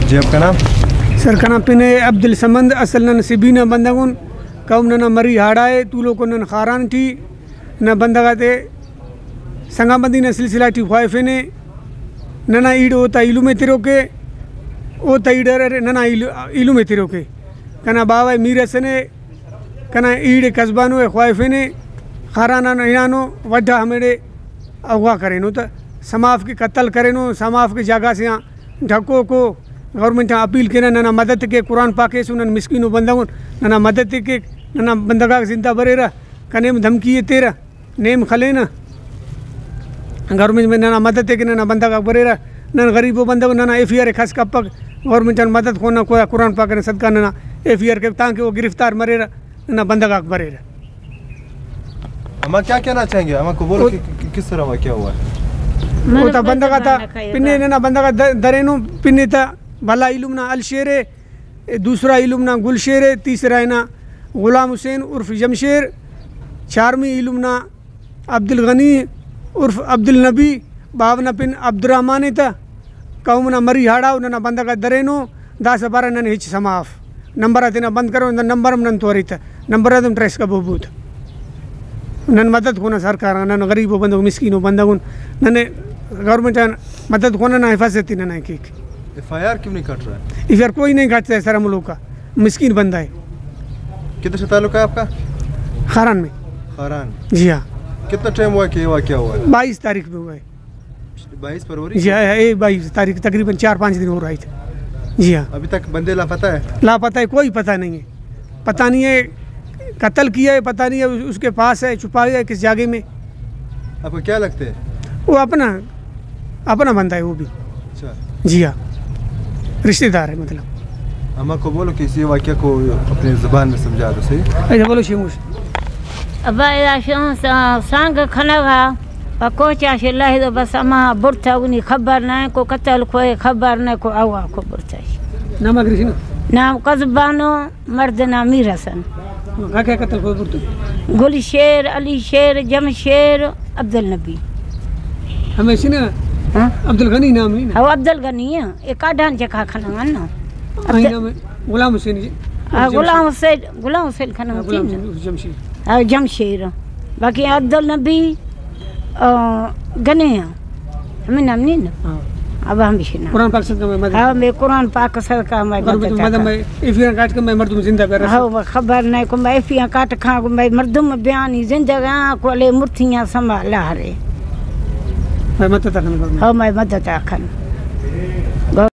जी आपका नाम? सर का नाम पिने अब्दुल समंद असल न नसीबीना बंदगुन कौम न मरी हाड़ाए तूलो को न खारान थी न बंदगाते संगाबंदी न सिलसिला थी ख्वाइफे ने नना ईड होता इलू में तिरो के ओ तईडर नना इलू में तिरो के कना बावा मीरस ने कना ईड कस्बानो ख्वाइफे ने खाराना इनानो वड्डा हमेरे अगवा करें तो समाफ के कत्ल करें समाफ की जगह से यहाँ ढको को गवर्नमेंट अपील के ना मदद के कुरान पाके सुन मिस्किन बंदगुन ना मदद के ना बंदगा जिंदा बरेरा कनेम धमकी तेरा नेम खले ना गवर्नमेंट में ना मदद के ना बंदगा बरेरा ना गरीबो बंदगुन ना FIR खस कपक गवर्नमेंट मदद को ना कोई कुरान पाक ने सदका ना FIR के ताकि वो गिरफ्तार मरेरा ना बंदगा बरेरा। अम्मा क्या कहना चाहेंगे? अम्मा को बोलो किस तरह क्या हुआ? वो था बंदगा था पिन्ने ने ना बंदगा दरेनु पिन्ने था भला इलुमना अलशेरे दूसरा इलुमना गुलशेरे तीसरा है ना गुलाम हुसैन उर्फ जमशेर चारवीं इलुमना अब्दुल गनी उर्फ अब्दुल नबी बावना पिन अब्दुर्रहमान था कौमना मरी हाड़ा उन्ना बंदगा दरेनु 10-12 नन हिच समाफ नंबर आते ना बंद करो नंबर नन तोरित नंबर आदम ट्रेस का बबूत नन मदद को ना सरकार नन गरीब बंदो मिस्किनो बंदगुन नने गवर्नमेंट मदद को ना हिफाजती ना की FIR क्यों नहीं कट रहा है? FIR कोई नहीं काटता है सर हम लोग का मिस्किन बंदा है। कितने से ताल्लुक है आपका? खारान में। खारान? जी हाँ। कितना टाइम हुआ कि वाक़या हुआ है? 22 तारीख में हुआ है। 22 फरवरी? जी हाँ 22 तारीख तकरीबन 4-5 दिन हो रहा है। जी हाँ। अभी तक बंदे लापता है? लापता है कोई पता नहीं है। पता नहीं है कत्ल किया है पता नहीं है उसके पास है छुपाया है किस जगह में। आपको क्या लगता है? वो अपना बंदा है वो भी। अच्छा। जी हाँ रिश्तेदार है मतलब। अम्मा को बोलो कि इसी वाक़या को अपनी ज़ुबान में समझा दो सही। अच्छा बोलो शेमुश। अब सांग खनगा पको चाशे लाही तो बस अम्मा बुरता उन्हीं खबर ना को कत्ल कोई खबर ना को आवा को बुरता नाम अग्रिशन नाम कज़बानो मर्द ना मीरसन क्या कत्ल कोई बुरता गुलशेर अली शेर जमशेर अब्दुल नबी हमेशा ना अब्दुल गनी नाम नहीं ना? हाँ अब्दुल गनी है एक आधान जगह खनगा ना गुलाम हुसैन जी। गुलाम हुसैन खनगा जमशेर बाकी अब्दुल नबी गने हैं हमें नाम नहीं ना। अब हम भी ना कुरान पाक से मैं हाँ मैं कुरान पाक से का मैं FIR काट के मैं मर्दुम जिंदा कर रहा हूँ खबर नहीं को मैं FIR काट खा को मैं मर्दुम बयानी जिंदा को ले मुर्तियाँ संभाला रे मैं मदद आखन।